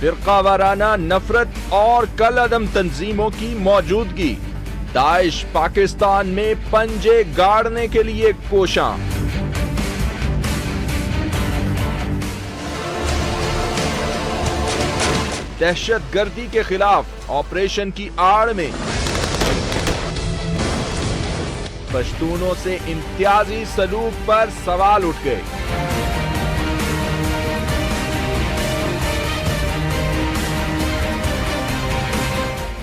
فرقہ وارانہ نفرت اور کل عدم تنظیموں کی موجودگی، داعش پاکستان میں پنجے گاڑنے کے لیے کوشاں۔ دہشت گردی کے خلاف آپریشن کی آڑ میں پشتونوں سے امتیازی سلوک پر سوال اٹھ گئے۔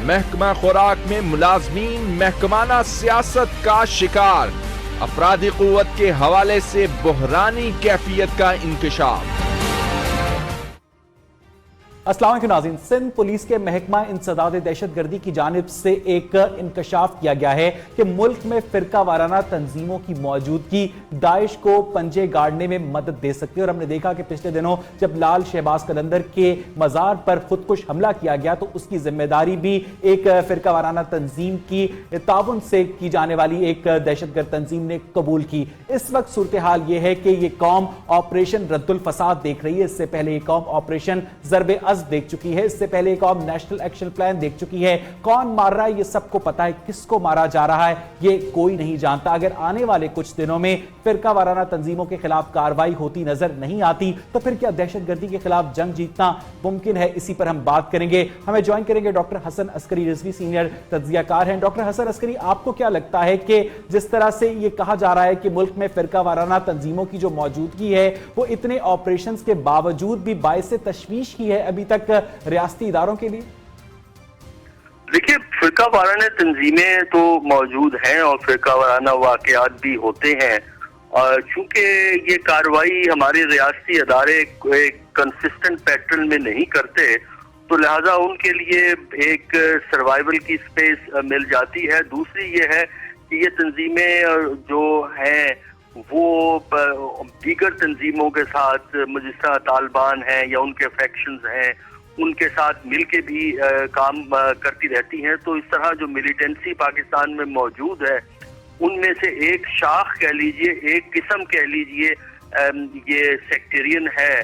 محکمہ خوراک میں ملازمین محکمانہ سیاست کا شکار، افرادی قوت کے حوالے سے بحرانی کیفیت کا انکشاف۔ السلام علیکم ناظرین، سندھ پولیس کے محکمہ انسداد دہشت گردی کی جانب سے ایک انکشاف کیا گیا ہے کہ ملک میں فرقہ وارانہ تنظیموں کی موجودگی داعش کو پنجے گاڑنے میں مدد دے سکتی ہے، اور ہم نے دیکھا کہ پچھلے دنوں جب لال شہباز قلندر کے مزار پر خودکش حملہ کیا گیا تو اس کی ذمہ داری بھی ایک فرقہ وارانہ تنظیم کی تعاون سے کی جانے والی ایک دہشت گرد تنظیم نے قبول کی۔ اس وقت صورتحال یہ ہے کہ یہ قوم آپریشن رد الفساد دیکھ رہی ہے، اس سے پہلے یہ قوم آپریشن ضرب دیکھ چکی ہے، اس سے پہلے ایک اور نیشنل ایکشن پلان دیکھ چکی ہے۔ کون مار رہا ہے یہ سب کو پتا ہے، کس کو مارا جا رہا ہے یہ کوئی نہیں جانتا۔ اگر آنے والے کچھ دنوں میں فرقہ وارانہ تنظیموں کے خلاف کارروائی ہوتی نظر نہیں آتی تو پھر کیا دہشت گردی کے خلاف جنگ جیتنا ممکن ہے؟ اسی پر ہم بات کریں گے۔ ہمیں جوائن کریں گے ڈاکٹر حسن عسکری رضوی، سینئر تجزیہ کار ہیں۔ ڈاکٹر حسن عسکری، آپ کو کیا لگتا ہے کہ جس طرح سے یہ کہا جا رہا ہے کہ ملک میں فرقہ وارانہ تنظیموں کی جو موجودگی ہے وہ اتنے آپریشنز کے باوجود بھی باعث تشویش کی ہے ابھی تک ریاستی اداروں کے لیے؟ دیکھیے، فرقہ وارانہ تنظیمیں تو موجود ہیں اور فرقہ وارانہ واقعات بھی ہوتے ہیں، اور چونکہ یہ کارروائی ہمارے ریاستی ادارے ایک کنسسٹنٹ پیٹرن میں نہیں کرتے تو لہٰذا ان کے لیے ایک سروائیول کی سپیس مل جاتی ہے۔ دوسری یہ ہے کہ یہ تنظیمیں جو ہیں وہ دیگر تنظیموں کے ساتھ، جس طرح طالبان ہیں یا ان کے فیکشنز ہیں، ان کے ساتھ مل کے بھی کام کرتی رہتی ہیں۔ تو اس طرح جو ملیٹنسی پاکستان میں موجود ہے ان میں سے ایک شاخ کہہ لیجئے، ایک قسم کہہ لیجئے، یہ سیکٹرین ہے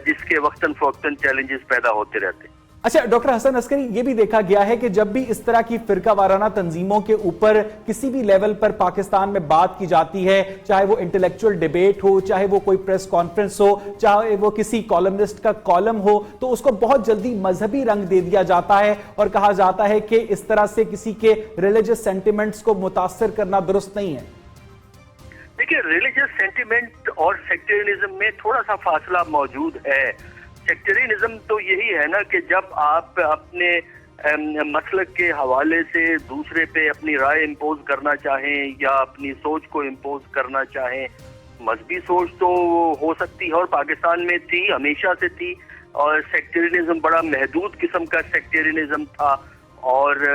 جس کے وقتاً فوقتاً چیلنجز پیدا ہوتے رہتے ہیں۔ اچھا ڈاکٹر حسن عسکری، یہ بھی دیکھا گیا ہے کہ جب بھی اس طرح کی فرقہ وارانہ تنظیموں کے اوپر کسی بھی لیول پر پاکستان میں بات کی جاتی ہے، چاہے وہ انٹلیکچوئل ڈیبیٹ ہو، چاہے وہ کوئی پریس کانفرنس ہو، چاہے وہ کسی کالمنسٹ کا کالم ہو، تو اس کو بہت جلدی مذہبی رنگ دے دیا جاتا ہے اور کہا جاتا ہے کہ اس طرح سے کسی کے ریلیجس سینٹیمنٹس کو متاثر کرنا درست نہیں ہے۔ دیکھیے، ریلیجس سینٹیمنٹ اور سیکٹرینزم میں تھوڑا سا فاصلہ موجود ہے۔ سیکٹرینزم تو یہی ہے نا کہ جب آپ اپنے مسلک کے حوالے سے دوسرے پہ اپنی رائے امپوز کرنا چاہیں یا اپنی سوچ کو امپوز کرنا چاہیں۔ مذہبی سوچ تو ہو سکتی ہے اور پاکستان میں تھی، ہمیشہ سے تھی، اور سیکٹرینزم بڑا محدود قسم کا سیکٹرینزم تھا اور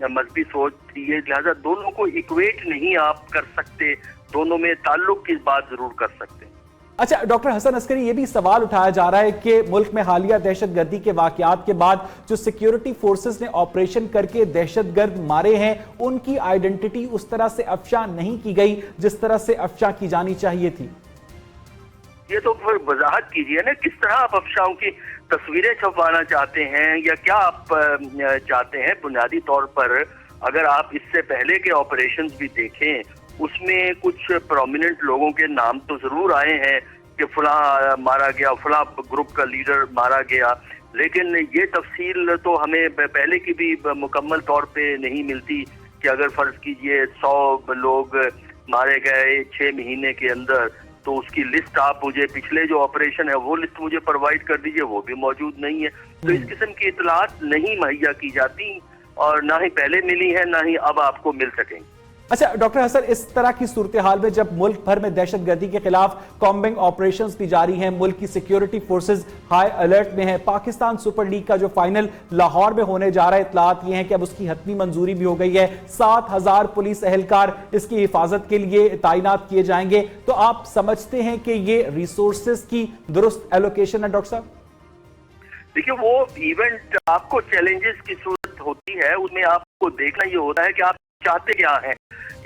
مذہبی سوچ تھی، لہذا دونوں کو ایکویٹ نہیں آپ کر سکتے، دونوں میں تعلق کی بات ضرور کر سکتے ہیں۔ اچھا ڈاکٹر حسن عسکری، یہ بھی سوال اٹھایا جا رہا ہے کہ ملک میں حالیہ دہشت گردی کے واقعات کے بعد جو سیکیورٹی فورسز نے آپریشن کر کے دہشت گرد مارے ہیں ان کی آئیڈنٹیٹی اس طرح سے افشا نہیں کی گئی جس طرح سے افشا کی جانی چاہیے تھی۔ یہ تو پھر وضاحت کیجئے نا، کس طرح آپ افشاؤں کی تصویریں چھپوانا چاہتے ہیں یا کیا آپ چاہتے ہیں؟ بنیادی طور پر اگر آپ اس سے پہلے کے آپریشنز بھی دیکھیں اس میں کچھ پرومیننٹ لوگوں کے نام تو ضرور آئے ہیں کہ فلاں مارا گیا، فلاں گروپ کا لیڈر مارا گیا، لیکن یہ تفصیل تو ہمیں پہلے کی بھی مکمل طور پہ نہیں ملتی کہ اگر فرض کیجئے 100 لوگ مارے گئے 6 مہینے کے اندر تو اس کی لسٹ آپ مجھے پچھلے جو آپریشن ہے وہ لسٹ مجھے پرووائڈ کر دیجئے، وہ بھی موجود نہیں ہے۔ تو اس قسم کی اطلاعات نہیں مہیا کی جاتی اور نہ ہی پہلے ملی ہیں نہ ہی اب آپ کو مل سکیں گی۔ اچھا ڈاکٹر حسن، اس طرح کی صورتحال میں جب ملک بھر میں دہشت گردی کے خلاف کامبنگ آپریشنز بھی جاری ہیں، ملک کی سیکیورٹی فورسز ہائی الرٹ میں ہیں، پاکستان سپر لیگ کا جو فائنل لاہور میں ہونے جا رہا ہے، اطلاعات یہ ہیں کہ اب اس کی حتمی منظوری بھی ہو گئی ہے، 7000 پولیس اہلکار اس کی حفاظت کے لیے تعینات کیے جائیں گے، تو آپ سمجھتے ہیں کہ یہ ریسورسز کی درست ایلوکیشن ہے ڈاکٹر صاحب؟ دیکھیے، وہ ایونٹ آپ کو چیلنجز کی صورت ہوتی ہے، اس میں آپ کو دیکھنا یہ ہوتا ہے کہ آپ چاہتے کیا ہیں۔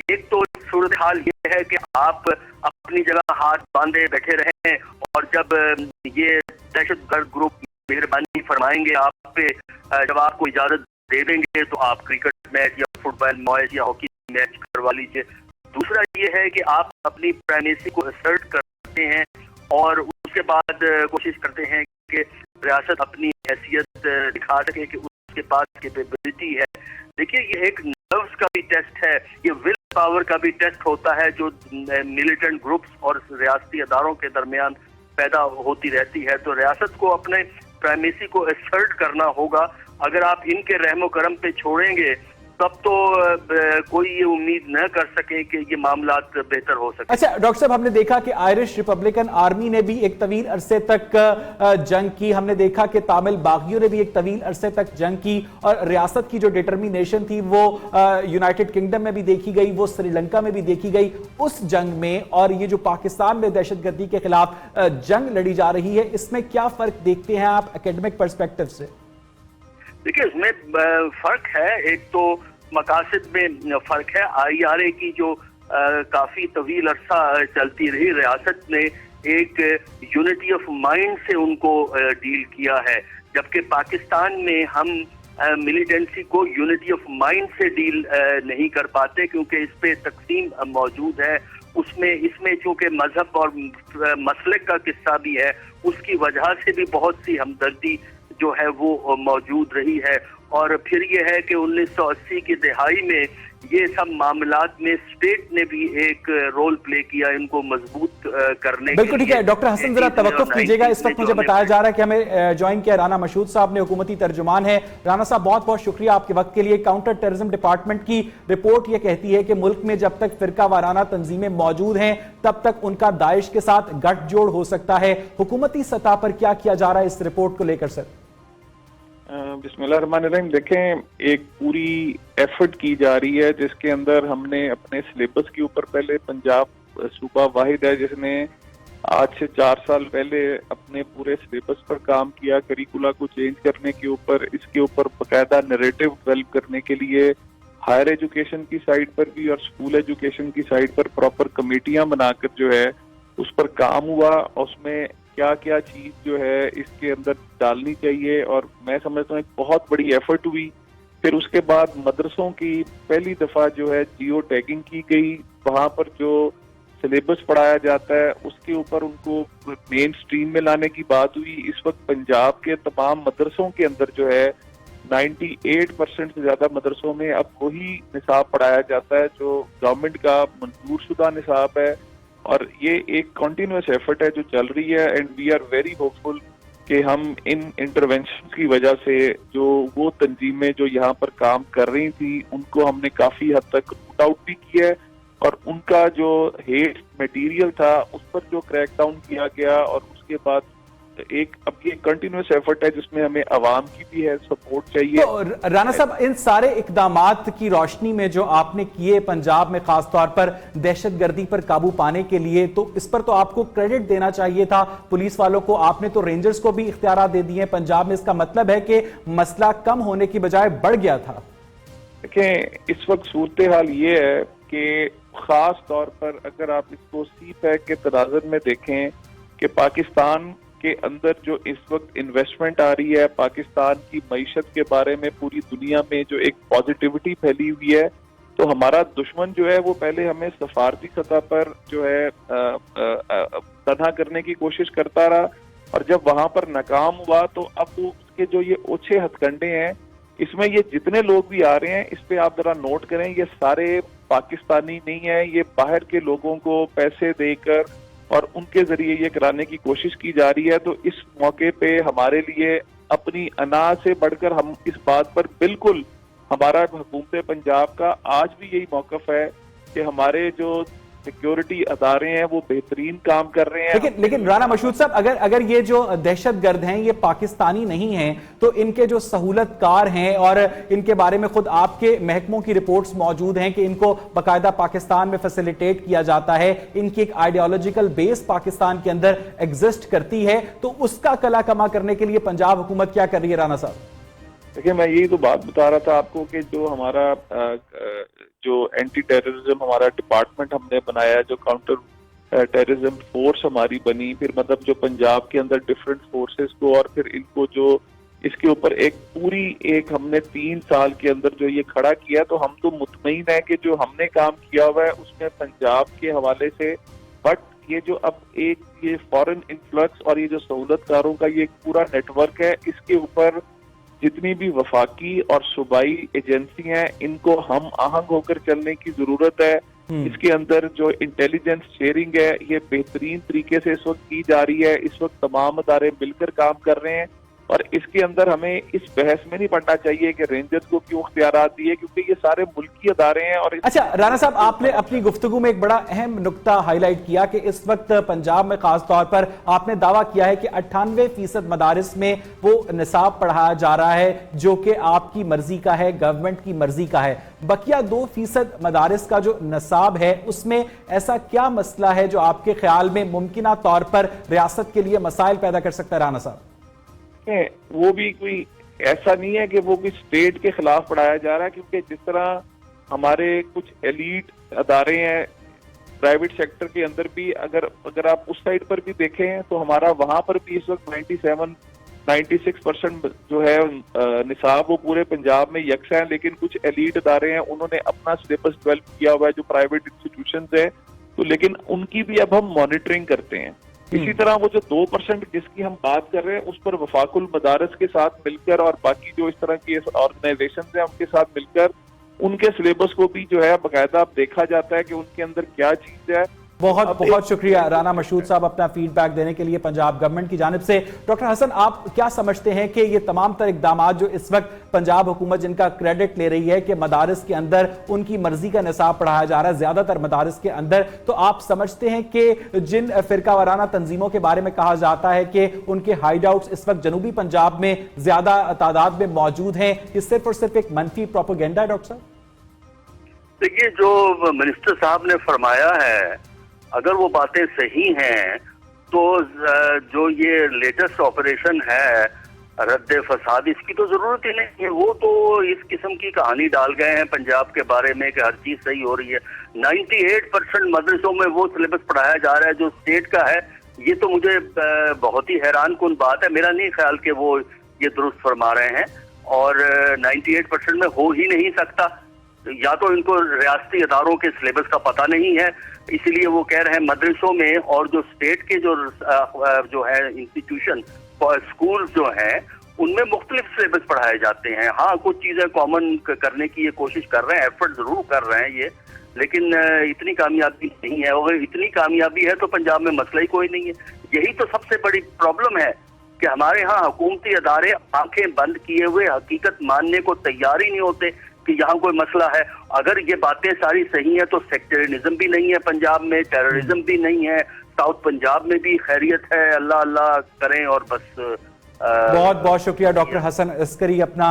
ایک تو صورتحال یہ ہے کہ آپ اپنی جگہ ہاتھ باندھے بیٹھے رہیں اور جب یہ دہشت گرد گروپ मेहरबानी फरमाएंगे आप पे, जब आपको इजाजत दे देंगे तो आप क्रिकेट मैच या फुटबॉल मैच या हॉकी मैच करवा लीजिए। दूसरा ये है कि आप अपनी प्राइमेसी को असर्ट करते हैं और उसके बाद कोशिश करते हैं कि रियासत अपनी हैसियत दिखा सके कि उसके पास कैपेबिलिटी है। देखिए, ये एक नर्व्स का भी टेस्ट है, ये विल पावर का भी टेस्ट होता है जो मिलिटेंट ग्रुप्स और रियासती अदारों के दरमियान पैदा होती रहती है। तो रियासत को अपने प्राइमेसी को असर्ट करना होगा। अगर आप इनके रहमो करम पे छोड़ेंगे तब तो कोई ये उम्मीद न कर सके कि ये मामलात बेहतर हो सके। अच्छा डॉक्टर साहब, हमने देखा कि आयरिश रिपब्लिकन आर्मी ने भी एक तवील अरसे तक जंग की, हमने देखा कि तामिल बागियों ने भी एक तवील अरसे तक जंग की, और रियासत की जो डिटर्मिनेशन थी वो यूनाइटेड किंगडम में भी देखी गई, वो श्रीलंका में भी देखी गई। उस जंग में और ये जो पाकिस्तान में दहशतगर्दी के खिलाफ जंग लड़ी जा रही है, इसमें क्या फर्क देखते हैं आप एकेडमिक पर्सपेक्टिव से? देखिए, इसमें फर्क है। एक तो मकासद में फर्क है। IRA की जो काफी तवील अरसा चलती रही, रियासत ने एक यूनिटी ऑफ माइंड से उनको डील किया है, जबकि पाकिस्तान में हम मिलिटेंसी को यूनिटी ऑफ माइंड से डील नहीं कर पाते, क्योंकि इस पे तकसीम मौजूद है। इसमें चूंकि मजहब और मसलक का किस्सा भी है, उसकी वजह से भी बहुत सी हमदर्दी जो है वो मौजूद रही है। और फिर ये है कि 1980 की दहाई में ये सब मामलात में स्टेट ने भी एक रोल प्ले किया इनको मजबूत करने के। बिल्कुल ठीक है डॉक्टर हसन, जरा तवक्कुफ कीजिएगा। इस वक्त मुझे बताया जा रहा है कि हमें ज्वाइन किया राना मशहूद साहब ने, हुकूमती तर्जुमान है। राना साहब, बहुत बहुत शुक्रिया आपके वक्त के लिए। काउंटर टेररिज्म डिपार्टमेंट की रिपोर्ट ये कहती है कि मुल्क में जब तक फिरका वाराना तंजीमें मौजूद हैं तब तक उनका दाइश के साथ गठजोड़ हो सकता है। हुकूमती सतह पर क्या किया जा रहा है इस रिपोर्ट को लेकर? सर बिस्मिल्लाहिर्रहमानिर्रहीम, देखें, एक पूरी एफर्ट की जा रही है जिसके अंदर हमने अपने सिलेबस के ऊपर, पहले पंजाब सूबा वाहिद है जिसने आज से 4 साल पहले अपने पूरे सिलेबस पर काम किया, करिकुला को चेंज करने के ऊपर, इसके ऊपर बाकायदा नैरेटिव डेवलप करने के लिए हायर एजुकेशन की साइड पर भी और स्कूल एजुकेशन की साइड पर प्रॉपर कमेटियां बनाकर जो है उस पर काम हुआ। उसमें क्या क्या चीज जो है इसके अंदर डालनी चाहिए, और मैं समझता हूँ एक बहुत बड़ी एफर्ट हुई। फिर उसके बाद मदरसों की पहली दफा जो है जियो टैगिंग की गई, वहां पर जो सिलेबस पढ़ाया जाता है उसके ऊपर उनको मेन स्ट्रीम में लाने की बात हुई। इस वक्त पंजाब के तमाम मदरसों के अंदर जो है 98% से ज्यादा मदरसों में अब वही निसाब पढ़ाया जाता है जो गवर्नमेंट का मंजूर शुदा निसाब है, और ये एक कॉन्टिन्यूस एफर्ट है जो चल रही है। And we are very hopeful कि हम इन इंटरवेंशन की वजह से जो वो तंजीमें जो यहाँ पर काम कर रही थी उनको हमने काफी हद तक रूट आउट भी किया है, और उनका जो हेट मटेरियल था उस पर जो क्रैक डाउन किया गया, और उसके बाद एक अब ये कंटिन्यूस एफर्ट है जिसमें हमें अवाम की भी है सपोर्ट चाहिए। तो राना साहब, इन सारे इकदामात की रोशनी में जो आपने किए पंजाब में खासतौर पर दहशतगर्दी पर काबू पाने के लिए, तो इस पर तो आपको क्रेडिट देना चाहिए था पुलिस वालों को। आपने तो रेंजर्स को भी इख्तियार दे दिए पंजाब में। इसका मतलब है कि मसला कम होने की बजाय बढ़ गया था। देखें, इस वक्त सूरत हाल ये है कि खास तौर पर अगर आप इसको सी पैक के तराजन में देखें कि पाकिस्तान के अंदर जो इस वक्त इन्वेस्टमेंट आ रही है, पाकिस्तान की मईशत के बारे में पूरी दुनिया में जो एक पॉजिटिविटी फैली हुई है, तो हमारा दुश्मन जो है वो पहले हमें सफारती सतह पर जो है तनहा करने की कोशिश करता रहा, और जब वहां पर नाकाम हुआ तो अब वो उसके जो ये ओछे हथकंडे हैं, इसमें ये जितने लोग भी आ रहे हैं इस पे आप जरा नोट करें, ये सारे पाकिस्तानी नहीं है, ये बाहर के लोगों को पैसे देकर और उनके जरिए ये कराने की कोशिश की जा रही है। तो इस मौके पे हमारे लिए अपनी अना से बढ़कर हम इस बात पर बिल्कुल, हमारा हुकूमत पंजाब का आज भी यही मौकफ है कि हमारे जो सिक्योरिटी अदारे हैं वो बेहतरीन काम कर रहे हैं। लेकिन राना मशहूद साहब, अगर ये जो दहशतगर्द हैं ये पाकिस्तानी नहीं हैं, तो इनके जो सहूलतकार हैं, और इनके बारे में खुद आपके महकमों की रिपोर्ट्स मौजूद हैं कि इनको बाकायदा पाकिस्तान में फैसिलिटेट किया जाता है, इनकी एक आइडियोलॉजिकल बेस पाकिस्तान के अंदर एग्जिस्ट करती है, तो उसका कला कमा करने के लिए पंजाब हुकूमत क्या कर रही है? राना साहब देखिए, मैं यही तो बात बता रहा था आपको कि जो हमारा जो एंटी टेररिज्म हमारा डिपार्टमेंट हमने बनाया, जो काउंटर टेररिज्म फोर्स हमारी बनी, फिर मतलब जो पंजाब के अंदर डिफरेंट फोर्सेस को और फिर इनको जो इसके ऊपर एक हमने 3 साल के अंदर जो ये खड़ा किया, तो हम तो मुतमईन है कि जो हमने काम किया हुआ है उसमें पंजाब के हवाले से, बट ये जो अब ये फॉरेन इन्फ्लक्स और ये जो सहूलतकारों का ये पूरा नेटवर्क है, इसके ऊपर जितनी भी वफाकी और सूबाई एजेंसी हैं इनको हम आहंग होकर चलने की जरूरत है। इसके अंदर जो इंटेलिजेंस शेयरिंग है ये बेहतरीन तरीके से इस वक्त की जा रही है। इस वक्त तमाम अदारे मिलकर काम कर रहे हैं और इसके अंदर हमें इस बहस में नहीं पड़ना चाहिए कि रेंजर्स को क्यों इख्तियारात दिए, क्योंकि ये सारे मुल्की अदारे हैं। और अच्छा राना साहब, आपने अपनी गुफ्तगू में एक बड़ा अहम नुक्ता हाईलाइट किया कि इस वक्त पंजाब में खास तौर पर आपने दावा किया है कि 98% मदारिस में वो निसाब पढ़ाया जा रहा है जो कि आपकी मर्जी का है, गवर्नमेंट की मर्जी का है। बकिया 2% मदारिस का जो निसाब है उसमें ऐसा क्या मसला है जो आपके ख्याल में मुमकिना तौर पर रियासत के लिए मसाइल पैदा कर सकता है? राना साहब, वो भी कोई ऐसा नहीं है कि वो कोई स्टेट के खिलाफ पढ़ाया जा रहा है, क्योंकि जिस तरह हमारे कुछ एलीट अदारे हैं प्राइवेट सेक्टर के अंदर भी, अगर आप उस साइड पर भी देखें तो हमारा वहां पर भी इस वक्त 96% जो है निसाब वो पूरे पंजाब में यकसा है। लेकिन कुछ एलीट अदारे हैं उन्होंने अपना सिलेबस डेवलप किया हुआ है जो प्राइवेट इंस्टीट्यूशंस है, तो लेकिन उनकी भी अब हम मॉनिटरिंग करते हैं। इसी तरह वो जो 2% जिसकी हम बात कर रहे हैं उस पर वफाकुल मदारस के साथ मिलकर और बाकी जो इस तरह की ऑर्गेनाइजेशन है उनके साथ मिलकर उनके सिलेबस को भी जो है बाकायदा देखा जाता है कि उनके अंदर क्या चीज है। बहुत बहुत शुक्रिया राना मशहूद साहब अपना फीडबैक देने के लिए पंजाब गवर्नमेंट की जानिब से। डॉक्टर हसन, आप क्या समझते हैं कि ये तमाम तर इकदाम जो इस वक्त पंजाब हुकूमत जिनका क्रेडिट ले रही है कि मदारिस के अंदर उनकी मर्जी का निसाब पढ़ाया जा रहा है ज्यादातर मदारिस के अंदर, तो आप समझते हैं कि जिन फिरका वाराना तंजीमों के बारे में कहा जाता है कि उनके हाइड आउट्स इस वक्त जनूबी पंजाब में ज्यादा तादाद में मौजूद हैं, ये सिर्फ और सिर्फ एक मनफी प्रोपेगेंडा है? डॉक्टर साहब देखिए, जो मिनिस्टर साहब ने फरमाया है अगर वो बातें सही हैं तो जो ये लेटेस्ट ऑपरेशन है रद्द फसाद, इसकी तो जरूरत ही नहीं है। वो तो इस किस्म की कहानी डाल गए हैं पंजाब के बारे में कि हर चीज सही हो रही है। 98% मदरसों में वो सिलेबस पढ़ाया जा रहा है जो स्टेट का है। ये तो मुझे बहुत ही हैरान कुन बात है। मेरा नहीं ख्याल कि वो ये दुरुस्त फरमा रहे हैं और 98% में हो ही नहीं सकता। या तो इनको रियासती अदारों के सिलेबस का पता नहीं है, इसीलिए वो कह रहे हैं मदरसों में और जो स्टेट के जो है इंस्टीट्यूशन स्कूल जो हैं उनमें मुख्तलिफ सिलेबस पढ़ाए जाते हैं। हाँ, कुछ चीजें कॉमन करने की ये कोशिश कर रहे हैं, एफर्ट जरूर कर रहे हैं ये, लेकिन इतनी कामयाबी नहीं है। अगर इतनी कामयाबी है तो पंजाब में मसला ही कोई नहीं है। यही तो सबसे बड़ी प्रॉब्लम है कि हमारे यहाँ हुकूमती अदारे आंखें बंद किए हुए हकीकत मानने को तैयार ही नहीं होते कि यहाँ कोई मसला है। अगर ये बातें सारी सही हैं तो सेक्टरिज्म भी नहीं है पंजाब में, टेररिज्म भी नहीं है, साउथ पंजाब में भी खैरियत है। अल्लाह अल्लाह करें और बस। बहुत बहुत शुक्रिया डॉक्टर हसन अस्करी अपना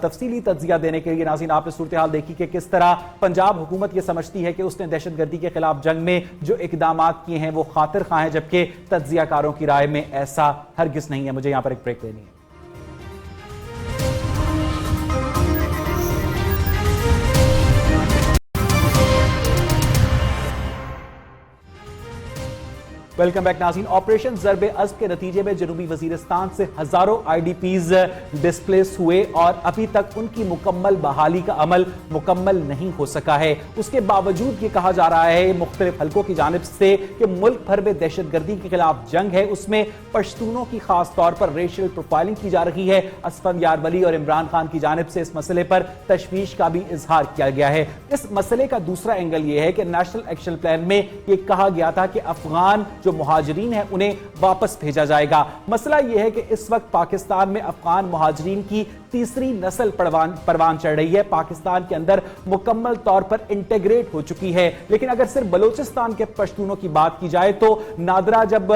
तफसीली तज्जिया देने के लिए। नाज़रीन, आपने सूरत हाल देखी कि किस तरह पंजाब हुकूमत ये समझती है कि उसने दहशतगर्दी के खिलाफ जंग में जो इकदाम किए हैं वो खातिर खां हैं, जबकि तज्जियाकारों की राय में ऐसा हरगिज नहीं है। मुझे यहाँ पर एक ब्रेक लेनी है। वेलकम बैक नाज़रीन। ऑपरेशन ज़र्बे अज़्ब के नतीजे में जनूबी वजीरिस्तान से हजारों आईडीपीज डिस्प्लेस हुए और अभी तक उनकी मुकम्मल बहाली का अमल मुकम्मल नहीं हो सका है। उसके बावजूद ये कहा जा रहा है मुख्तलिफ हलकों की जानिब से कि मुल्क भर में दहशतगर्दी के खिलाफ जंग है, उसमें पश्तूनों की खास तौर पर रेशियल प्रोफाइलिंग की जा रही है। असफन यारवली और इमरान खान की जानिब से इस मसले पर तशवीश का भी इजहार किया गया है। इस मसले का दूसरा एंगल यह है कि नेशनल एक्शन प्लान में यह कहा गया था कि अफगान जो मुहाजिरीन हैं उन्हें वापस भेजा जाएगा। मसला यह है कि इस वक्त पाकिस्तान में अफगान मुहाजिरीन की तीसरी नस्ल परवान चढ़ रही है, पाकिस्तान के अंदर मुकम्मल तौर पर इंटीग्रेट हो चुकी है। लेकिन अगर सिर्फ बलोचिस्तान के पश्तूनों की बात की जाए तो नादरा, जब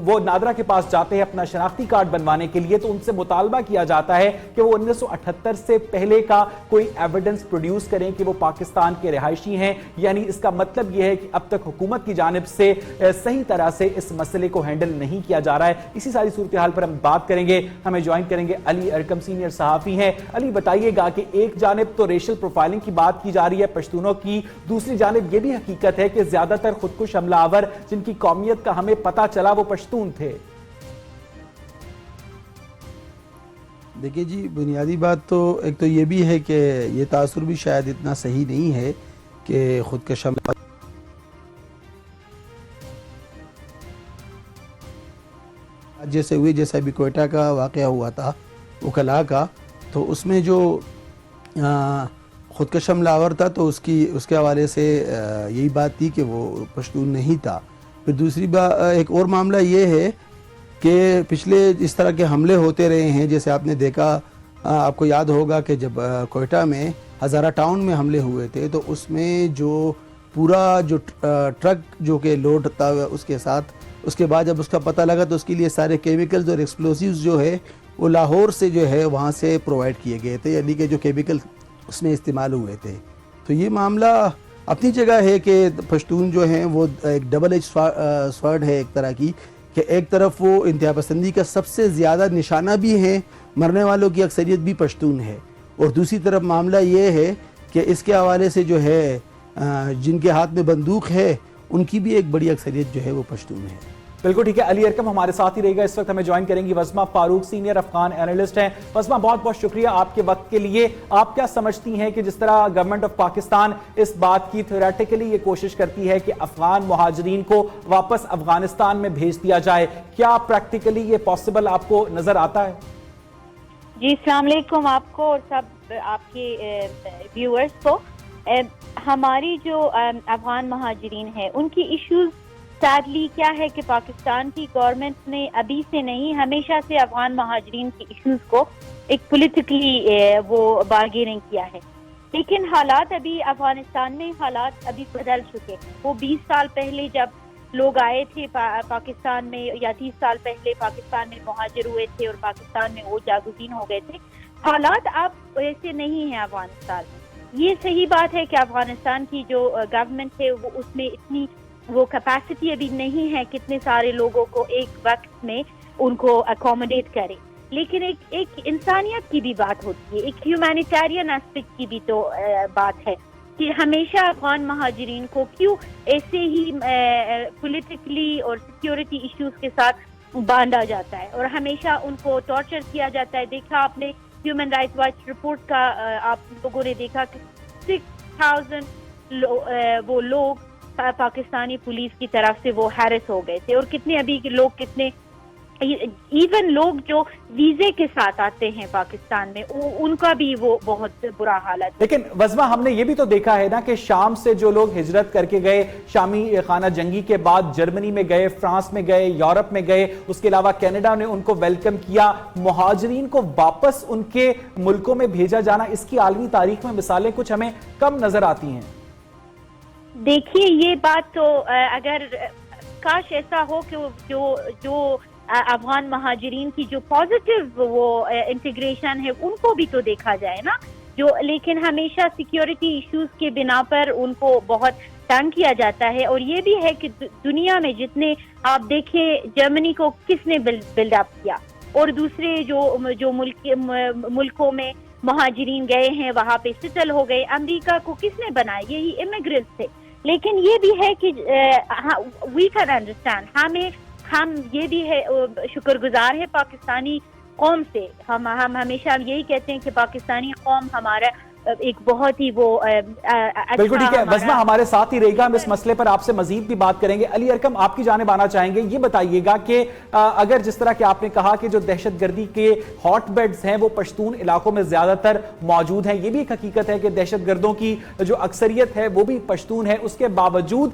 वो नादरा के पास जाते हैं अपना शनाख्ती कार्ड बनवाने के लिए, तो उनसे मुतालबा किया जाता है कि वो 1978 से पहले का कोई एविडेंस प्रोड्यूस करें कि वो पाकिस्तान के रिहायशी हैं। यानी इसका मतलब यह है कि अब तक हुकूमत की जानिब से सही तरह से इस मसले को हैंडल नहीं किया जा रहा है। इसी सारी सूरत हाल पर हम बात करेंगे। हमें ज्वाइन करेंगे अली अरकम, सीनियर सीनियर सहाफ़ी हैं। अली, बताइएगा कि एक जानिब तो रेशल प्रोफाइलिंग की बात की जा रही है पश्तूनों की, दूसरी जानिब ये भी हकीकत है कि ज़्यादातर खुदकुश हमलावर जिनकी कौमियत का हमें पता चला वो पश्तून थे। देखिए जी, बुनियादी बात तो एक तो ये भी है कि ये तासुर भी शायद इतना सही नहीं है कि खुदकश हमला जैसे हुए, जैसा अभी कोयटा का वाक़या हुआ था उकला का, तो उसमें जो खुदकश हमलावर था तो उसके हवाले से यही बात थी कि वो पश्तून नहीं था। फिर दूसरी बात, एक और मामला ये है कि पिछले इस तरह के हमले होते रहे हैं, जैसे आपने देखा, आपको याद होगा कि जब कोयटा में हज़ारा टाउन में हमले हुए थे तो उसमें जो पूरा जो ट्रक जो कि लोड था उसके साथ, उसके बाद जब उसका पता लगा तो उसके लिए सारे केमिकल्स और एक्सप्लोसिव्स जो है वो लाहौर से जो है वहाँ से प्रोवाइड किए गए थे, यानी कि जो केमिकल उसमें इस्तेमाल हुए थे। तो ये मामला अपनी जगह है कि पश्तून जो हैं वो एक डबल एज स्वॉर्ड है एक तरह की, कि एक तरफ वो इंतहा पसंदी का सबसे ज़्यादा निशाना भी हैं, मरने वालों की अक्सरियत भी पश्तून है, और दूसरी तरफ मामला ये है कि इसके हवाले से जो है जिनके हाथ में बंदूक है उनकी भी एक बड़ी अक्सरियत जो है वो पश्तून है। बिल्कुल ठीक है। अली अरकम हमारे साथ ही रहेगा। इस वक्त हमें ज्वाइन करेंगी वज़मा फारूक, सीनियर अफगान एनालिस्ट हैं। वज़मा, बहुत बहुत शुक्रिया आपके वक्त के लिए। आप क्या समझती हैं कि जिस तरह गवर्नमेंट ऑफ पाकिस्तान इस बात की थ्योरेटिकली ये कोशिश करती है कि अफगान मुहाजिरीन को वापस अफगानिस्तान में भेज दिया जाए, क्या प्रैक्टिकली ये पॉसिबल आपको नजर आता है? जी, अस्सलाम वालेकुम आपको और सब आपके व्यूअर्स को। हमारी जो अफगान महाजिरीन है उनकी इश्यूज सैडली क्या है कि पाकिस्तान की गवर्नमेंट ने अभी से नहीं, हमेशा से अफगान महाजिरीन की इश्यूज को एक पॉलिटिकली वो बार्गेनिंग किया है। लेकिन हालात अभी अफगानिस्तान में हालात अभी बदल चुके हैं। वो 20 साल पहले जब लोग आए थे पाकिस्तान में, या 30 साल पहले पाकिस्तान में मुहाजिर हुए थे और पाकिस्तान में वो जागुज़ीन हो गए थे, हालात अब वैसे नहीं है अफगानिस्तान में। ये सही बात है कि अफगानिस्तान की जो गवर्नमेंट है वो उसमें इतनी वो कैपेसिटी अभी नहीं है कितने सारे लोगों को एक वक्त में उनको अकोमोडेट करे। लेकिन एक इंसानियत की भी बात होती है, एक ह्यूमैनिटेरियन एस्पेक्ट की भी तो बात है कि हमेशा अफगान महाजिरीन को क्यों ऐसे ही पॉलिटिकली और सिक्योरिटी इश्यूज के साथ बांधा जाता है और हमेशा उनको टॉर्चर किया जाता है। देखा आपने ह्यूमन राइट्स वॉच रिपोर्ट का, आप लोगों ने देखा कि 6000 वो लोग पाकिस्तानी पुलिस की तरफ से वो हैरेस हो गए थे, और कितने अभी के लोग, कितने इवन लोग जो वीजे के साथ आते हैं पाकिस्तान में, उनका भी वो बहुत बुरा हालत। लेकिन वज़मा, हमने ये भी तो देखा है ना कि शाम से जो लोग हिजरत करके गए, शामी खाना जंगी के बाद जर्मनी में गए, फ्रांस में गए, यूरोप में गए, उसके अलावा कनाडा ने उनको वेलकम किया, मुहाजिरीन को वापस उनके मुल्कों में भेजा जाना, इसकी आलमी तारीख में मिसालें कुछ हमें कम नजर आती हैं। देखिए, ये बात तो अगर काश ऐसा हो कि जो अफगान महाजिरीन की जो पॉजिटिव वो इंटीग्रेशन है उनको भी तो देखा जाए ना, जो लेकिन हमेशा सिक्योरिटी इश्यूज के बिना पर उनको बहुत तंग किया जाता है। और ये भी है कि दुनिया में जितने आप देखें, जर्मनी को किसने बिल्डअप किया, और दूसरे जो मुल्कों में महाजिरीन गए हैं वहां पे सेटल हो गए, अमेरिका को किसने बनाया, यही इमिग्रेंट्स थे। लेकिन ये भी है कि वी कैन अंडरस्टैंड, हम ये भी है शुक्रगुजार है पाकिस्तानी कौम से। हम हमेशा यही कहते हैं कि पाकिस्तानी कौम हमारा एक बहुत ही वो बिल्कुल ठीक है। वज़मा हमारे साथ ही रहेगा, हम इस मसले पर आपसे मजीद भी बात करेंगे। अली अरकम, आपकी जानिब आना चाहेंगे। ये बताइएगा कि अगर जिस तरह के आपने कहा कि जो दहशतगर्दी के हॉट बेड्स हैं वो पश्तून इलाकों में ज्यादातर मौजूद हैं, ये भी एक हकीकत है कि दहशतगर्दों की जो अक्सरियत है वो भी पश्तून है, उसके बावजूद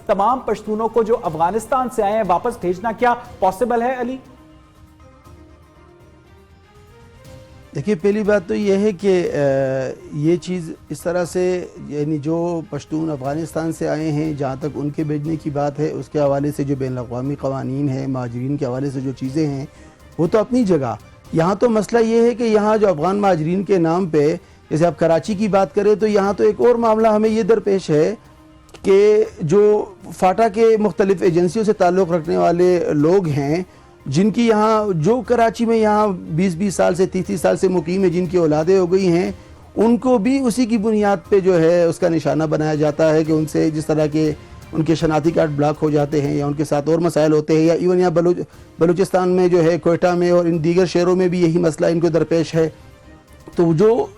तमाम पश्तूनों को जो अफगानिस्तान से आए हैं वापस भेजना क्या पॉसिबल है? अली, देखिए, पहली बात तो ये है कि ये चीज़ इस तरह से, यानी जो पश्तून अफ़गानिस्तान से आए हैं, जहाँ तक उनके भेजने की बात है, उसके हवाले से जो बैनुल-अक़वामी क़वानीन हैं, महाजिरीन के हवाले से जो चीज़ें हैं वो तो अपनी जगह। यहाँ तो मसला ये है कि यहाँ जो अफ़गान महाजिरीन के नाम पे, जैसे आप कराची की बात करें तो यहाँ तो एक और मामला हमें ये दरपेश है कि जो फाटा के मुख्तलिफ एजेंसियों से ताल्लुक़ रखने वाले लोग हैं जिनकी यहाँ जो कराची में यहाँ 20-20 साल से 30-30 साल से मुकीम है, जिनकी औलादें हो गई हैं, उनको भी उसी की बुनियाद पे जो है उसका निशाना बनाया जाता है कि उनसे जिस तरह के उनके शनाख्ती कार्ड ब्लॉक हो जाते हैं या उनके साथ और मसाइल होते हैं, या इवन यहाँ बलूचिस्तान में जो है, कोयटा में और इन दीगर शहरों में भी यही मसला इनको दरपेश है। तो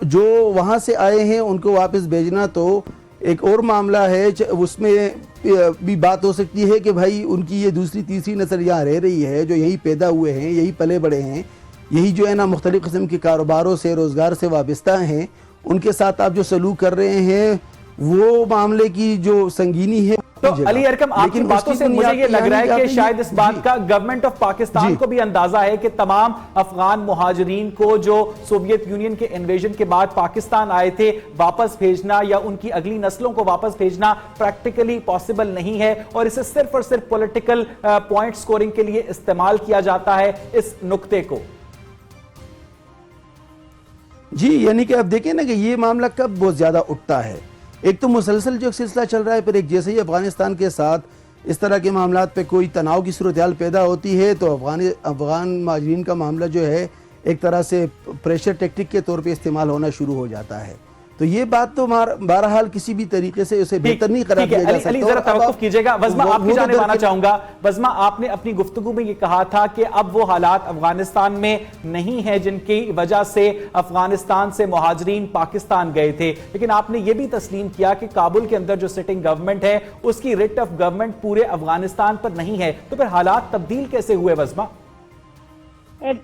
जो वहाँ से आए हैं उनको वापस भेजना तो एक और मामला है, उसमें भी बात हो सकती है कि भाई उनकी ये दूसरी तीसरी नस्ल यहाँ रह रही है, जो यहीं पैदा हुए हैं, यही पले बड़े हैं, यही जो है ना मुख्तलिफ किस्म के कारोबारों से रोज़गार से वाबस्ता हैं, उनके साथ आप जो सलूक कर रहे हैं वो मामले की जो संगीनी है। तो अली अरकम, आपकी बातों से मुझे ये लग रहा है कि शायद इस बात का गवर्नमेंट ऑफ पाकिस्तान को भी अंदाजा है कि तमाम अफगान मुहाजिरीन को जो सोवियत यूनियन के इन्वेजन के बाद पाकिस्तान आए थे वापस भेजना या उनकी अगली नस्लों को वापस भेजना प्रैक्टिकली पॉसिबल नहीं है, और इसे सिर्फ और सिर्फ पॉलिटिकल पॉइंट स्कोरिंग के लिए इस्तेमाल किया जाता है इस नुक्ते को। जी, यानी कि आप देखें ना कि ये मामला कब बहुत ज्यादा उठता है। एक तो मुसलसल जो सिलसिला चल रहा है, फिर एक जैसे ही अफगानिस्तान के साथ इस तरह के मामलात पे कोई तनाव की सूरत पैदा होती है तो अफगान महाजरीन का मामला जो है एक तरह से प्रेशर टेक्टिक के तौर पे इस्तेमाल होना शुरू हो जाता है। तो ये बात तो बहरहाल किसी भी तरीके से उसे बेहतर नहीं करार दिया जा सकता। अली जरा तवक्कुफ कीजिएगा। वज़मा, आपकी जानिब आना चाहूंगा। वज़मा, आपने अपनी गुफ्तगू में ये कहा था कि अब वो हालात अफगानिस्तान में नहीं है जिनकी वजह से अफगानिस्तान से मुहाजिरीन पाकिस्तान गए थे, लेकिन आपने ये भी तस्लीम किया कि काबुल के अंदर जो सिटिंग गवर्नमेंट है उसकी रिट ऑफ गवर्नमेंट पूरे अफगानिस्तान पर नहीं है, तो फिर हालात तब्दील कैसे हुए? वज़मा,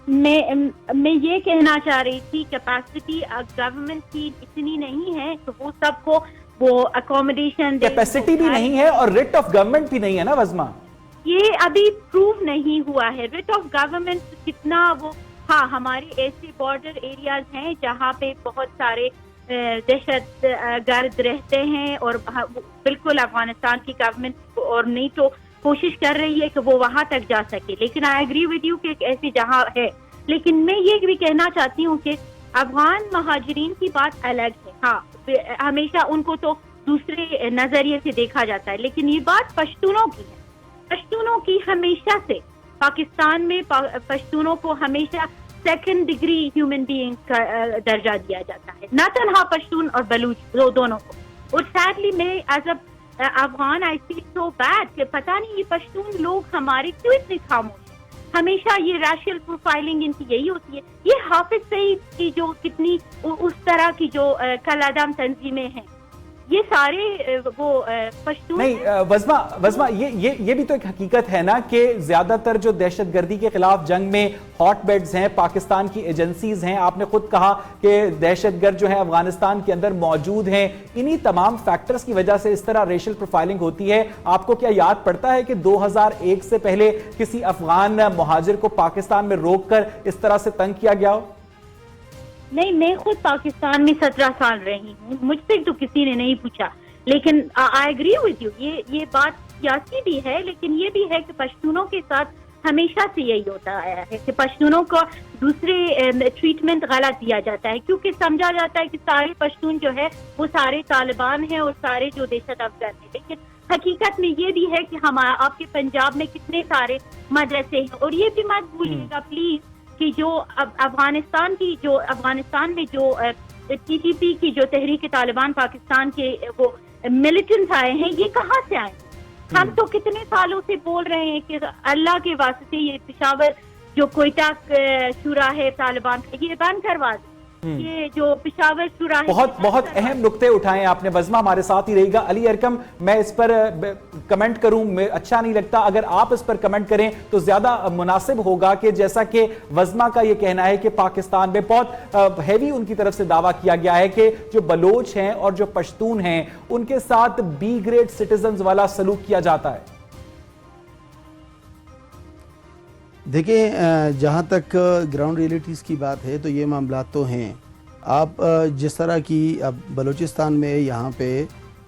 मैं ये कहना चाह रही थी कैपेसिटी गवर्नमेंट की इतनी नहीं है तो वो सबको वो अकोमोडेशन कैपेसिटी भी नहीं है और रिट ऑफ गवर्नमेंट भी नहीं है ना वज़मा? ये अभी प्रूव नहीं हुआ है रिट ऑफ गवर्नमेंट कितना वो। हाँ, हमारे ऐसे बॉर्डर एरियाज हैं जहाँ पे बहुत सारे दहशत गर्द रहते हैं और बिल्कुल अफगानिस्तान की गवर्नमेंट और नहीं तो कोशिश कर रही है कि वो वहां तक जा सके, लेकिन आई एग्री विद यू कि एक ऐसी जगह है। लेकिन मैं ये भी कहना चाहती हूँ कि अफगान महाजरीन की बात अलग है। हाँ, हमेशा उनको तो दूसरे नजरिए से देखा जाता है, लेकिन ये बात पश्तूनों की है। पश्तूनों की हमेशा से पाकिस्तान में पश्तूनों को हमेशा सेकंड डिग्री ह्यूमन बीइंग का दर्जा दिया जाता है, ना तन्हा पश्तून और बलूच दोनों को। और सैडली मैं as Afghan I feel so bad कि पता नहीं ये पश्तून लोग हमारे क्यों इतने खामोश हैं। हमेशा ये रैशियल प्रोफाइलिंग इनकी यही होती है। ये हाफिज सईद की जो कितनी उस तरह की जो कलादम तंजीमें हैं, ये सारे वो पश्तून नहीं। वज़मा, ये भी तो एक हकीकत है ना कि ज्यादातर जो दहशतगर्दी के खिलाफ जंग में हॉट बेड्स हैं, पाकिस्तान की एजेंसीज हैं। आपने खुद कहा कि दहशतगर्द जो है अफगानिस्तान के अंदर मौजूद हैं। इन्हीं तमाम फैक्टर्स की वजह से इस तरह रेशियल प्रोफाइलिंग होती है। आपको क्या याद पड़ता है कि 2001 से पहले किसी अफगान मुहाजिर को पाकिस्तान में रोककर इस तरह से तंग किया गया हो? नहीं, मैं खुद पाकिस्तान में 17 साल रही हूँ, मुझसे तो किसी ने नहीं पूछा। लेकिन आई एग्री विद यू, ये बात सियासी भी है, लेकिन ये भी है कि पश्तूनों के साथ हमेशा से यही होता आया है कि पश्तूनों को दूसरे ट्रीटमेंट गलत दिया जाता है, क्योंकि समझा जाता है कि सारे पश्तून जो है वो सारे तालिबान हैं और सारे जो दहशत अफगर हैं। लेकिन हकीकत में ये भी है कि हमारा आपके पंजाब में कितने सारे मदरसे हैं। और ये भी मत भूलिएगा प्लीज कि जो अफगानिस्तान में जो टीटीपी की जो तहरीक तालिबान पाकिस्तान के वो मिलिटेंट्स आए हैं, ये कहाँ से आए? हम तो कितने सालों से बोल रहे हैं कि अल्लाह के वास्ते ये पेशावर जो कोयटा शुरा है तालिबान का, ये बंद करवा दे। ये जो पेशावर शुरा है, बहुत अहम नुक्ते उठाए आपने। वज़मा हमारे साथ ही रहेगा। अली अरकम, मैं इस पर कमेंट करूं अच्छा नहीं लगता, अगर आप इस पर कमेंट करें तो ज्यादा मुनासिब होगा कि जैसा कि वज़मा का ये कहना है कि पाकिस्तान में बहुत हैवी उनकी तरफ से दावा किया गया है कि जो बलोच हैं और जो पश्तून हैं उनके साथ बी ग्रेड सिटीजन वाला सलूक किया जाता है। देखिए, जहाँ तक ग्राउंड रियलिटीज़ की बात है तो ये मामलात तो हैं। आप जिस तरह की अब बलूचिस्तान में यहाँ पे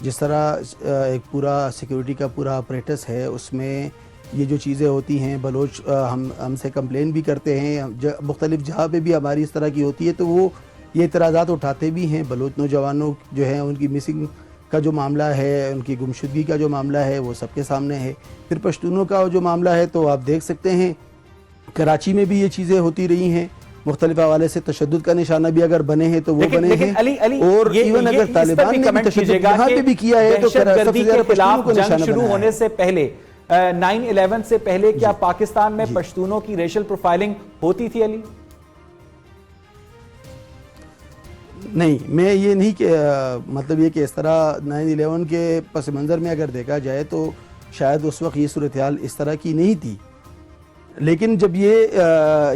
जिस तरह एक पूरा सिक्योरिटी का पूरा अपरेटस है, उसमें ये जो चीज़ें होती हैं, बलोच हमसे कंप्लेन भी करते हैं, मुख्तलिफ जगह पे भी हमारी इस तरह की होती है, तो वो ये इतराज़ात उठाते भी हैं। बलोच नौजवानों जो हैं उनकी मिसिंग का जो मामला है, उनकी गुमशुदगी का जो मामला है वो सबके सामने है। फिर पश्तूनों का जो मामला है तो आप देख सकते हैं कराची में भी ये चीज़ें होती रही हैं, मुख्तलिफ हवाले से तशद्दुद का निशाना भी अगर बने हैं तो वो बने हैं। और इवन अगर तालिबान ने भी तशद्दुद यहाँ पे भी किया है तो दहशतगर्दी के खिलाफ जंग निशाना शुरू बनाया होने से पहले 9/11 से पहले क्या पाकिस्तान में पश्तूनों की रेशल प्रोफाइलिंग होती थी अली? नहीं, मैं ये नहीं कि मतलब ये कि इस तरह 9/11 के पस मंज़र में अगर देखा जाए तो शायद उस वक्त ये सूरत हाल इस तरह की नहीं थी। लेकिन जब ये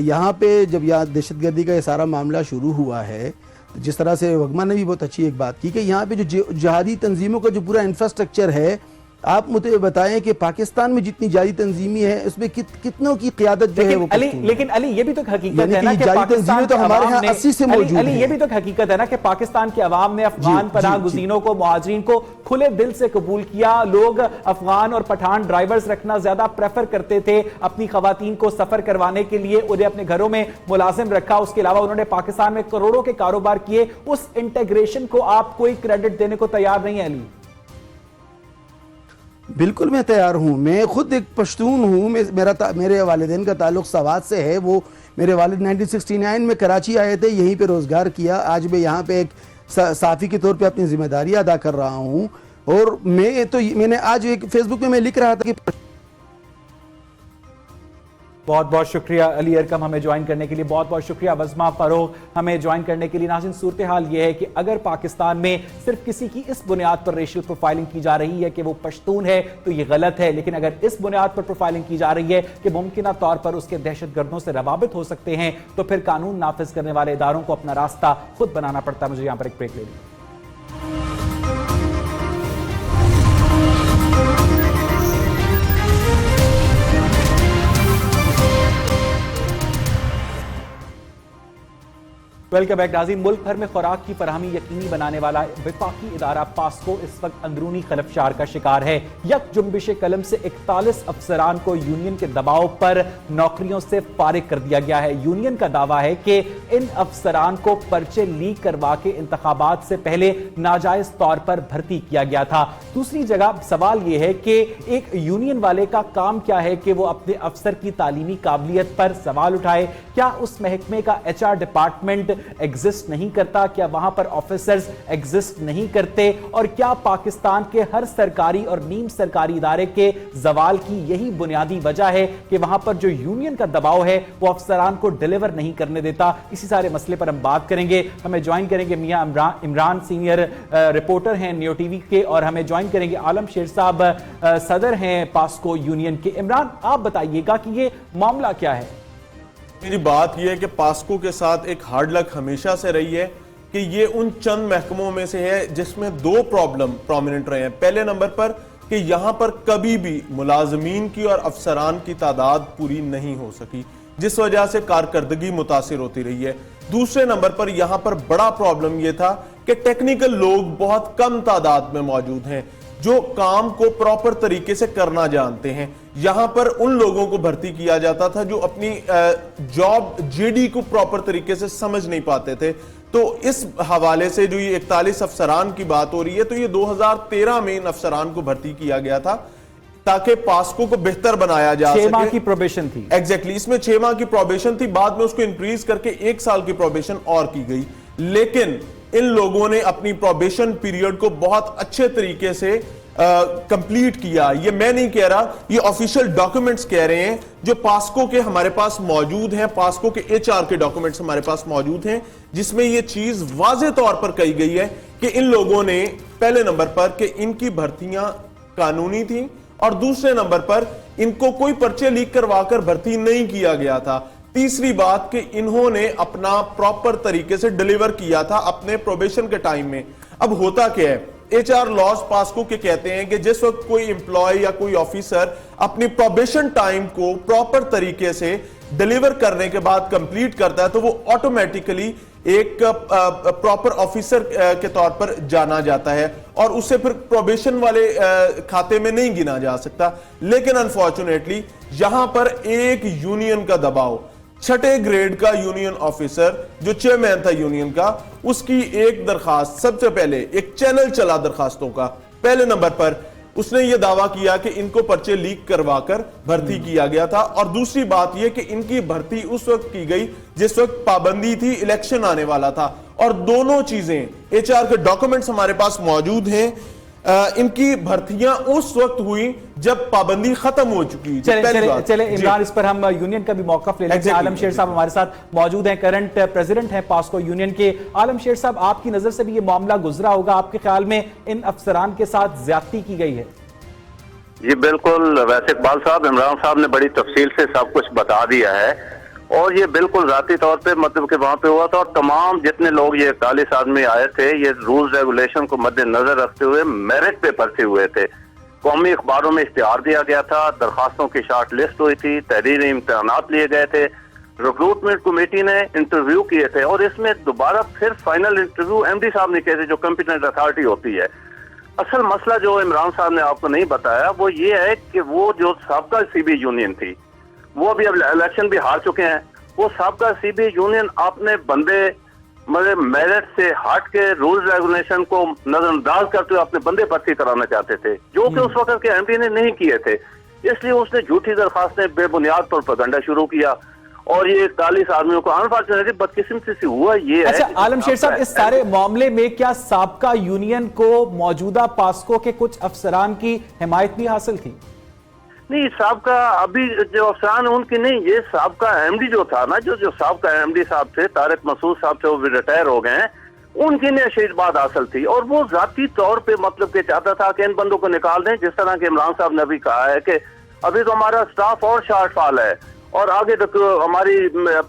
यहाँ पे जब यहाँ दहशतगर्दी का ये सारा मामला शुरू हुआ है, तो जिस तरह से वगमा ने भी बहुत अच्छी एक बात की कि यहाँ पे जो जिहादी तंजीमों का जो पूरा इंफ्रास्ट्रक्चर है, आप मुझे बताएं कि पाकिस्तान में जितनी जारी तंजीमी है उसमें कितनों की क़ियादत जो है वो लेकिन अली ये भी तो हकीकत है ना कि जारी तंजीमें तो हमारे यहाँ 80 से मौजूद है। ये भी तो हकीकत है ना कि पाकिस्तान के अवाम ने अफगान पनाह गुज़ीनों को, मुहाजिरीन को खुले दिल से कबूल किया। लोग अफगान और पठान ड्राइवर्स रखना ज्यादा प्रेफर करते थे, अपनी खवातीन को सफर करवाने के लिए उन्हें अपने घरों में मुलाजिम रखा। उसके अलावा उन्होंने पाकिस्तान में करोड़ों के कारोबार किए। उस इंटीग्रेशन को आप कोई क्रेडिट देने को तैयार नहीं है अली? बिल्कुल मैं तैयार हूँ। मैं खुद एक पश्तून हूँ। मेरे वालिदैन का ताल्लुक सवात से है। वो मेरे वालिद 1969 में कराची आए थे, यहीं पे रोज़गार किया। आज मैं यहाँ पे एक साफ़ी के तौर पे अपनी जिम्मेदारी अदा कर रहा हूँ। और मैंने आज एक फेसबुक में मैं लिख रहा था कि बहुत बहुत शुक्रिया अली अरकम हमें ज्वाइन करने के लिए। बहुत बहुत शुक्रिया वज़मा फ़ारूक हमें ज्वाइन करने के लिए। नाज़रीन, सूरत हाल ये है कि अगर पाकिस्तान में सिर्फ किसी की इस बुनियाद पर रेशियल प्रोफाइलिंग की जा रही है कि वो पश्तून है तो ये गलत है। लेकिन अगर इस बुनियाद पर प्रोफाइलिंग की जा रही है कि मुमकिन तौर पर उसके दहशतगर्दों से रवाबित हो सकते हैं, तो फिर कानून नाफिज करने वाले इदारों को अपना रास्ता खुद बनाना पड़ता है। मुझे यहाँ पर एक ब्रेक ले ली। वेलकम बैक नाज़रीन। मुल्क भर में खुराक की फराहमी यकीनी बनाने वाला वफाकी इदारा पास्को इस वक्त अंदरूनी खलफशार का शिकार है। यक जुम्बिश कलम से 41 अफसरान को यूनियन के दबाव पर नौकरियों से फारिग कर दिया गया है। यूनियन का दावा है कि इन अफसरान को पर्चे लीक करवा के इंतखाबात से पहले नाजायज तौर पर भर्ती किया गया था। दूसरी जगह सवाल यह है कि एक यूनियन वाले का काम क्या है कि वो अपने अफसर की तालीमी काबिलियत पर सवाल उठाए। क्या उस महकमे का HR डिपार्टमेंट एग्जिस्ट नहीं करता? क्या वहां पर ऑफिसर्स एग्जिस्ट नहीं करते? और क्या पाकिस्तान के हर सरकारी और नीम सरकारी इदारे के जवाल की यही बुनियादी वजह है कि वहां पर जो यूनियन का दबाव है वो अफसरान को डिलीवर नहीं करने देता? इसी सारे मसले पर हम बात करेंगे। हमें ज्वाइन करेंगे मियां इमरान, सीनियर रिपोर्टर हैं नियो टीवी के, और हमें ज्वाइन करेंगे आलम शेर साहब, सदर हैं पास्को यूनियन के। इमरान, आप बताइएगा कि ये मामला क्या है? मेरी बात यह है कि पास्को के साथ एक हार्ड लक हमेशा से रही है कि ये उन चंद महकमों में से है जिसमें दो प्रॉब्लम प्रोमिनेंट रहे हैं। पहले नंबर पर कि यहां पर कभी भी मुलाजमीन की और अफसरान की तादाद पूरी नहीं हो सकी, जिस वजह से कारकर्दगी मुतासिर होती रही है। दूसरे नंबर पर यहां पर बड़ा प्रॉब्लम यह था कि टेक्निकल लोग बहुत कम तादाद में मौजूद हैं जो काम को प्रॉपर तरीके से करना जानते हैं। यहां पर उन लोगों को भर्ती किया जाता था जो अपनी जॉब JD को प्रॉपर तरीके से समझ नहीं पाते थे। तो इस हवाले से जो ये 41 अफसरान की बात हो रही है, तो ये 2013 में इन अफसरान को भर्ती किया गया था ताकि पास्को को बेहतर बनाया जा सके। 6 माह की प्रोबेशन थी। एग्जैक्टली, इसमें 6 माह की प्रोबेशन थी। बाद में उसको इंक्रीज करके 1 साल की प्रोबेशन और की गई। लेकिन इन लोगों ने अपनी प्रोबेशन पीरियड को बहुत अच्छे तरीके से कंप्लीट किया। ये मैं नहीं कह रहा, ये ऑफिशियल डॉक्यूमेंट्स कह रहे हैं जो पास्को के हमारे पास मौजूद हैं। पास्को के HR के डॉक्यूमेंट्स हमारे पास मौजूद हैं जिसमें यह चीज वाज़े तौर पर कही गई है कि इन लोगों ने पहले नंबर पर कि इनकी भर्तियां कानूनी थी, और दूसरे नंबर पर इनको कोई पर्चे लीक करवाकर भर्ती नहीं किया गया था। तीसरी बात कि इन्होंने अपना प्रॉपर तरीके से डिलीवर किया था अपने प्रोबेशन के टाइम में। अब होता क्या है, HR लॉज पास्को के कहते हैं कि जिस वक्त कोई एम्प्लॉय या कोई ऑफिसर अपनी प्रोबेशन टाइम को प्रॉपर तरीके से डिलीवर करने के बाद कंप्लीट करता है तो वो ऑटोमेटिकली एक प्रॉपर ऑफिसर के तौर पर जाना जाता है और उसे फिर प्रोबेशन वाले खाते में नहीं गिना जा सकता। लेकिन अनफॉर्चुनेटली यहां पर एक यूनियन का दबाव, 6ठे ग्रेड का यूनियन ऑफिसर जो चेयरमैन था यूनियन का, उसकी एक दरखास्त, सबसे पहले एक चैनल चला दरखास्तों का। पहले नंबर पर उसने ये दावा किया कि इनको पर्चे लीक करवा कर भर्ती किया गया था। और दूसरी बात ये कि इनकी भर्ती उस वक्त की गई जिस वक्त पाबंदी थी, इलेक्शन आने वाला था। और दोनों चीजें, एचआर के डॉक्यूमेंट्स हमारे पास मौजूद हैं, इनकी भर्तियां उस वक्त हुई जब पाबंदी खत्म हो चुकी। चले इमरान, इस पर हम यूनियन का भी मौकफ ले लेते हैं। आलम शेर साहब हमारे साथ मौजूद हैं, करंट प्रेसिडेंट हैं पास्को यूनियन के। आलम शेर साहब, आपकी नजर से भी ये मामला गुजरा होगा, आपके ख्याल में इन अफसरान के साथ ज्यादती की गई है? जी बिल्कुल, वैसे इकबाल साहब, इमरान साहब ने बड़ी तफसील से सब कुछ बता दिया है और ये बिल्कुल जाती तौर पे मतलब कि वहां पे हुआ था। और तमाम जितने लोग, ये 41 आदमी आए थे, ये रूल्स रेगुलेशन को मद्देनजर रखते हुए मेरिट पेपर से हुए थे। कौमी अखबारों में इश्तिहार दिया गया था, दरखास्तों की शार्ट लिस्ट हुई थी, तहरीरी इम्तहानात लिए गए थे, रिक्रूटमेंट कमेटी ने इंटरव्यू किए थे और इसमें दोबारा फिर फाइनल इंटरव्यू एमडी साहब ने किए थे, जो कॉम्पिटेंट अथॉरिटी होती है। असल मसला जो इमरान साहब ने आपको नहीं बताया वो ये है कि वो जो साबका सीबी यूनियन थी, वो अभी अब इलेक्शन भी हार चुके हैं। वो साबका सीबी यूनियन अपने बंदे मतलब मेरिट से हट के रूल्स रेगुलेशन को नजरअंदाज करते हुए अपने बंदे भर्ती कराना चाहते थे, जो कि उस वक्त के एमपी ने नहीं किए थे। इसलिए उसने झूठी दरखास्तें बेबुनियाद प्रोपेगेंडा शुरू किया और ये 41 आदमियों को अनफॉर्चुनेटली बदकिस्मती से हुआ ये अच्छा, है। आलम शेर साहब, इस सारे मामले में क्या साबका यूनियन को मौजूदा पास्को के कुछ अफसरान की हिमायत भी हासिल थी? नहीं, साहबका अभी जो अफसरान है उनकी नहीं, ये साहबका एमडी जो था ना, जो साहबका एमडी साहब थे, तारिक मसूद साहब थे, वो भी रिटायर हो गए हैं, उनकी ने शहीद हासिल थी। और वो जाती तौर पे मतलब के चाहता था कि इन बंदों को निकाल दें, जिस तरह के इमरान साहब ने अभी कहा है कि अभी तो हमारा स्टाफ और शॉर्टफॉल है और आगे तो हमारी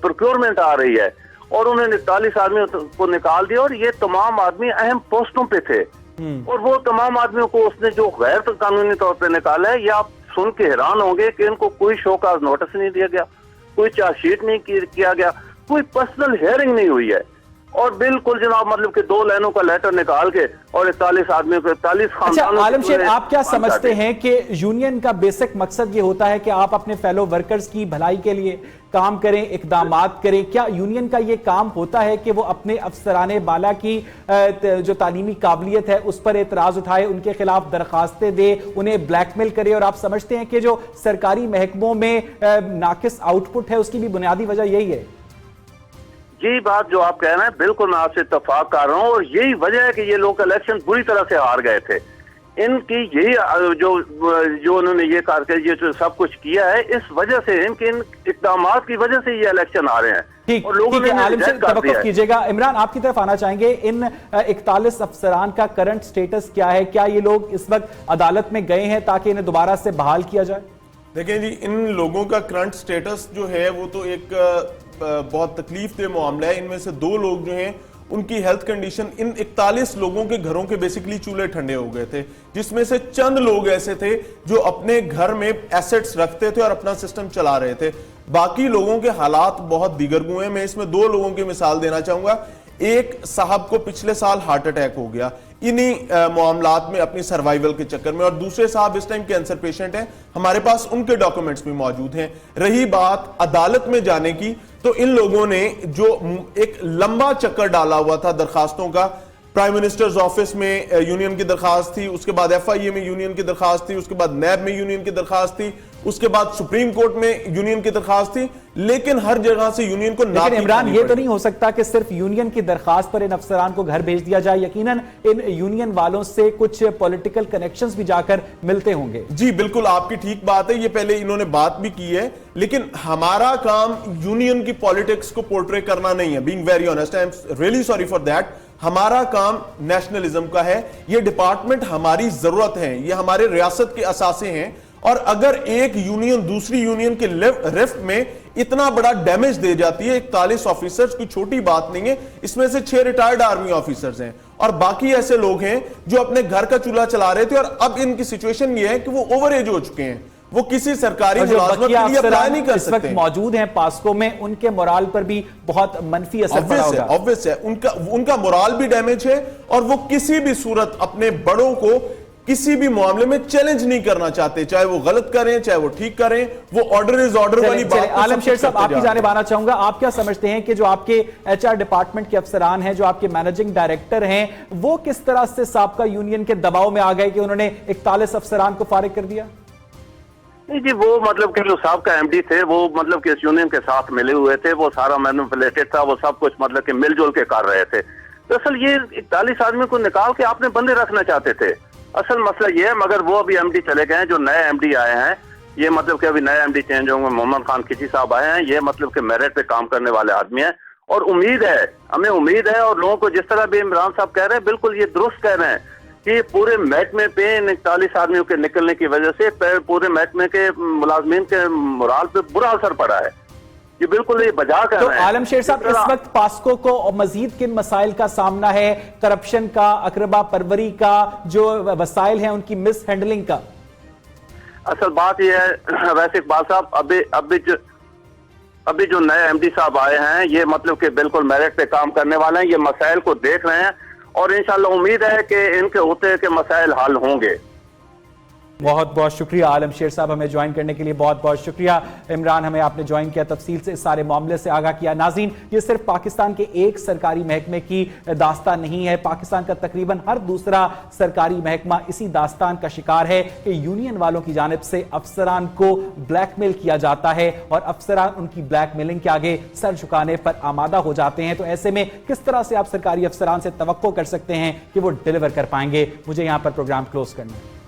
प्रोक्योरमेंट आ रही है। और उन्होंने 41 आदमियों को निकाल दिया और ये तमाम आदमी अहम पोस्टों पे थे। और वो तमाम आदमियों को उसने जो गैर कानूनी तौर पे निकाला है, या सुन के हैरान होंगे कि इनको कोई शोकाज नोटिस नहीं दिया गया, कोई चार्जशीट नहीं किया गया, कोई पर्सनल हियरिंग नहीं हुई है। और बिल्कुल जनाब मतलब कि 2 लाइनों का लेटर निकाल के और 41 आदमियों को 41 अच्छा, आलम शेर, आप क्या समझते हैं कि यूनियन का बेसिक मकसद ये होता है कि आप अपने फेलो वर्कर्स की भलाई के लिए काम करें, इकदामात करें? क्या यूनियन का ये काम होता है कि वो अपने अफसराने बाला की जो तालीमी काबिलियत है उस पर एतराज उठाए, उनके खिलाफ दरखास्तें दे, उन्हें ब्लैकमेल करे? और आप समझते हैं कि जो सरकारी महकमों में नाकिस आउटपुट है उसकी भी बुनियादी वजह यही है? यही बात जो आप कह रहे हैं, बिल्कुल मैं आपसे इत्तेफाक कर रहा हूँ और यही वजह है कि ये लोग इलेक्शन बुरी तरह से हार गए थे। इनकी यही जो उन्होंने ये ये जो सब कुछ किया है, इस वजह से इनके इन इक़दामात की वजह से ये इलेक्शन आ रहे हैं। ठीक, और लोगों ने आलम से तवक्कुफ कीजिएगा। इमरान, आपकी तरफ आना चाहेंगे। इन 41 अफसरान का करंट स्टेटस क्या है? क्या ये लोग इस वक्त अदालत में गए हैं ताकि इन्हें दोबारा से बहाल किया जाए? देखें जी, इन लोगों का करंट स्टेटस जो है वो तो एक बहुत तकलीफ दे मामला है। इनमें से 2 लोग जो हैं उनकी हेल्थ कंडीशन, इन 41 लोगों के घरों के बेसिकली चूल्हे ठंडे हो गए थे, जिसमें से चंद लोग ऐसे थे जो अपने घर में एसेट्स रखते थे और अपना सिस्टम चला रहे थे। बाकी लोगों के हालात बहुत दीगर हुए। मैं इसमें 2 लोगों की मिसाल देना चाहूंगा। एक साहब को पिछले साल हार्ट अटैक हो गया इन्हीं मामलात में, अपनी सर्वाइवल के चक्कर में, और दूसरे साहब इस टाइम कैंसर पेशेंट हैं। हमारे पास उनके डॉक्यूमेंट्स भी मौजूद हैं। रही बात अदालत में जाने की, तो इन लोगों ने जो एक लंबा चक्कर डाला हुआ था दरखास्तों का, प्राइम मिनिस्टर्स ऑफिस में यूनियन की दरखास्त थी, उसके बाद FIA में यूनियन की दरखास्त थी, उसके बाद नैब में यूनियन की दरखास्त थी, उसके बाद सुप्रीम कोर्ट में यूनियन की दरखास्त थी, लेकिन हर जगह से यूनियन को लेकिन इमरान, ये तो नहीं हो सकता कि सिर्फ यूनियन की दरखास्त पर इन अफसरान को घर भेज दिया जाए। यकीनन इन यूनियन वालों से कुछ पॉलिटिकल कनेक्शंस भी जाकर मिलते होंगे। जी बिल्कुल, आपकी ठीक बात है, ये पहले इन्होंने बात भी की है, लेकिन हमारा काम यूनियन की पॉलिटिक्स को पोर्ट्रे करना नहीं है। Being very honest, I am really sorry for that. हमारा काम नेशनलिज्म का है। ये डिपार्टमेंट हमारी जरूरत है, ये हमारे रियासत के असासे हैं। और अगर एक यूनियन दूसरी यूनियन के रिफ्ट में इतना बड़ा डैमेज दे जाती है, 41 ऑफिसर्स कोई छोटी बात नहीं है। इसमें से 6 रिटायर्ड आर्मी ऑफिसर्स हैं और बाकी ऐसे लोग हैं जो अपने घर का चूल्हा चला रहे थे और अब इनकी सिचुएशन ये है कि वो ओवर एज हो चुके हैं, वो किसी सरकारी मुलाजमत के लिए अप्लाई नहीं कर सकते। मौजूद हैं पास्को में, उनके मोराल पर भी बहुत मनफी असर पड़ा होगा। ऑब्वियस है, उनका मोराल भी डैमेज है और वो किसी भी सूरत अपने बड़ों को किसी भी मामले में चैलेंज नहीं करना चाहते, चाहे वो गलत करें चाहे वो ठीक करें, वो ऑर्डर इज ऑर्डर वाली बात। आलम शेर साहब, आपकी जानिब आना चाहूंगा, आप क्या समझते हैं कि जो आपके एचआर डिपार्टमेंट के अफसरान हैं, जो आपके मैनेजिंग डायरेक्टर हैं, वो किस तरह से साबका यूनियन के दबाव में आ गए कि उन्होंने 41 अफसरान को फारिग कर दिया? नहीं जी, वो मतलब कि जो साहबका एमडी थे वो मतलब कि इस यूनियन के साथ मिले हुए थे, वो सारा मैनिपुलेटेड था, वो सब कुछ मतलब कि मिलजुल के कर रहे थे। दरअसल ये 41 आदमी को निकाल के आपने बंदे रखना चाहते थे। असल मसला ये है, मगर वो अभी एमडी चले गए हैं, जो नए एमडी आए हैं, ये मतलब कि अभी नए एमडी चेंज होंगे, मोहम्मद खान खिची साहब आए हैं, ये मतलब कि मेरिट पे काम करने वाले आदमी हैं, और उम्मीद है, हमें उम्मीद है, और लोगों को जिस तरह भी इमरान साहब कह रहे हैं बिल्कुल ये दुरुस्त कह रहे हैं कि पूरे महकमे पे इन 41 आदमियों के निकलने की वजह से पूरे महकमे के मुलाजमीन के मोराल पे बुरा असर पड़ा है। ये बिल्कुल ये बजा कर तो रहे हैं। आलम शेर साहब, इस वक्त पास्को को मजीद किन मसाइल का सामना है? करप्शन का, अकरबा परवरी का, जो वसाइल हैं उनकी मिस हैंडलिंग का? असल बात यह है वैसे इकबाल साहब, अभी जो नए एमडी साहब आए हैं, ये मतलब कि बिल्कुल मेरिट पे काम करने वाले हैं, ये मसाइल को देख रहे हैं, और इंशाल्लाह उम्मीद है कि इनके होते के मसाइल हल होंगे। बहुत बहुत शुक्रिया आलम शेर साहब, हमें ज्वाइन करने के लिए बहुत बहुत शुक्रिया। इमरान, हमें आपने ज्वाइन किया, तफसील से इस सारे मामले से आगाह किया। नाज़रीन, ये सिर्फ पाकिस्तान के एक सरकारी महकमे की दास्तान नहीं है, पाकिस्तान का तकरीबन हर दूसरा सरकारी महकमा इसी दास्तान का शिकार है कि यूनियन वालों की जानिब से अफसरान को ब्लैकमेल किया जाता है, और अफसरान उनकी ब्लैकमेलिंग के आगे सर झुकाने पर आमादा हो जाते हैं। तो ऐसे में किस तरह से आप सरकारी अफसरान से तवक्को कर सकते हैं कि वो डिलीवर कर पाएंगे? मुझे यहां पर प्रोग्राम क्लोज करना है।